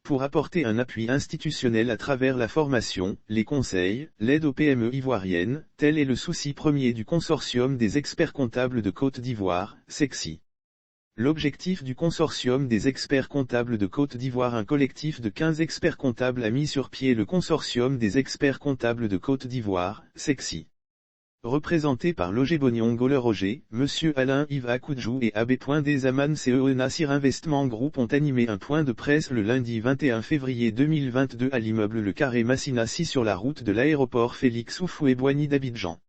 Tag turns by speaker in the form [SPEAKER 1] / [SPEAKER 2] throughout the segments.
[SPEAKER 1] pour apporter un appui institutionnel à travers la formation, les conseils, l'aide aux PME ivoiriennes, tel est le souci premier du consortium des experts comptables de Côte d'Ivoire, SECSI. L'objectif du consortium des experts comptables de Côte d'Ivoire, un collectif de 15 experts comptables, a mis sur pied le consortium des experts comptables de Côte d'Ivoire, SECSI. Représenté par Logé-Bonion-Gole Roger, M. Alain-Yves Akoudjou et Abbé Desaman CEO Nassir Investment Group ont animé un point de presse le lundi 21 février 2022 à l'immeuble Le Carré Massinassi sur la route de l'aéroport Félix Houphouët-Boigny d'Abidjan.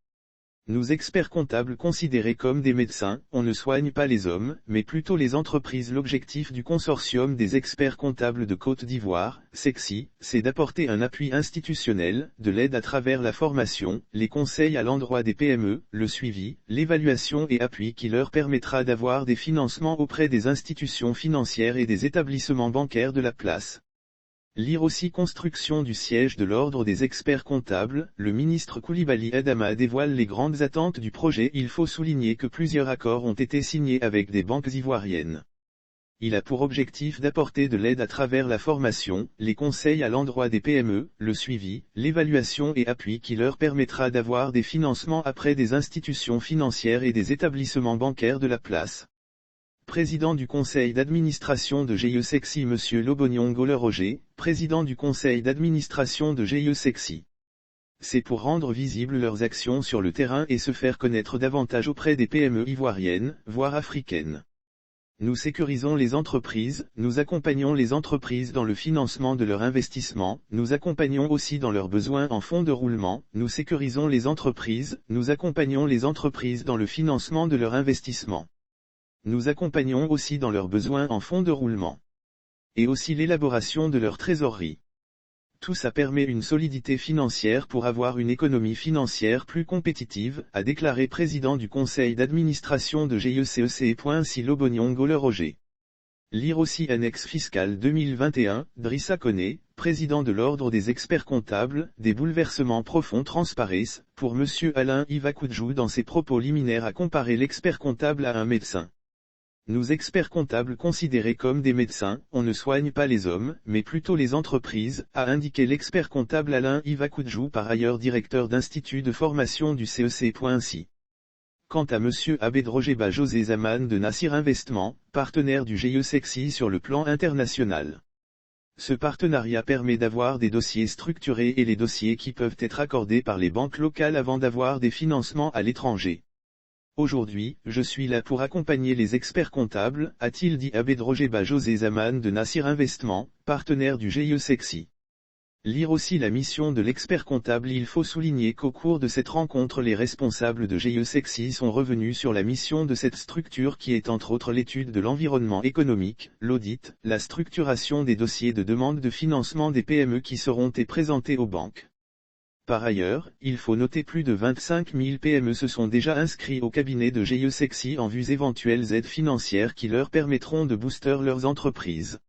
[SPEAKER 1] Nous experts comptables considérés comme des médecins, on ne soigne pas les hommes, mais plutôt les entreprises. L'objectif du consortium des experts comptables de Côte d'Ivoire, SECSI, c'est d'apporter un appui institutionnel, de l'aide à travers la formation, les conseils à l'endroit des PME, le suivi, l'évaluation et appui qui leur permettra d'avoir des financements auprès des institutions financières et des établissements bancaires de la place. Lire aussi construction du siège de l'ordre des experts comptables, le ministre Koulibaly Adama dévoile les grandes attentes du projet. Il faut souligner que plusieurs accords ont été signés avec des banques ivoiriennes. Il a pour objectif d'apporter de l'aide à travers la formation, les conseils à l'endroit des PME, le suivi, l'évaluation et appui qui leur permettra d'avoir des financements auprès des institutions financières et des établissements bancaires de la place. Président du conseil d'administration de GIE SECSI M. Lobognon-Gole Roger, président du conseil d'administration de GIE SECSI. C'est pour rendre visibles leurs actions sur le terrain et se faire connaître davantage auprès des PME ivoiriennes, voire africaines. Nous sécurisons les entreprises, nous accompagnons les entreprises dans le financement de leur investissement, nous accompagnons aussi dans leurs besoins en fonds de roulement, nous sécurisons les entreprises, nous accompagnons les entreprises dans le financement de leur investissement. Nous accompagnons aussi dans leurs besoins en fonds de roulement. Et aussi l'élaboration de leur trésorerie. Tout ça permet une solidité financière pour avoir une économie financière plus compétitive, a déclaré président du conseil d'administration de GIE-CEC. Ainsi Lobognon-Gole Roger. Lire aussi annexe fiscale 2021, Drissa Koné, président de l'ordre des experts comptables, des bouleversements profonds transparaissent, pour M. Alain-Yves Akoudjou dans ses propos liminaires a comparé l'expert comptable à un médecin. Nous experts comptables considérés comme des médecins, on ne soigne pas les hommes, mais plutôt les entreprises, a indiqué l'expert comptable Alain-Yves Akoudjou, par ailleurs directeur d'institut de formation du CEC. Ainsi. Quant à M. Abedrojeba José Zaman de Nassir Investment, partenaire du GIE SECSI sur le plan international. Ce partenariat permet d'avoir des dossiers structurés et les dossiers qui peuvent être accordés par les banques locales avant d'avoir des financements à l'étranger. Aujourd'hui, je suis là pour accompagner les experts comptables, a-t-il dit Abedrojeba José Zaman de Nassir Investment, partenaire du GIE SECSI. Lire aussi la mission de l'expert comptable. Il faut souligner qu'au cours de cette rencontre les responsables de GIE SECSI sont revenus sur la mission de cette structure qui est entre autres l'étude de l'environnement économique, l'audit, la structuration des dossiers de demande de financement des PME qui seront présentés aux banques. Par ailleurs, il faut noter plus de 25 000 PME se sont déjà inscrits au cabinet de GIE SECSI en vue d'éventuelles aides financières qui leur permettront de booster leurs entreprises.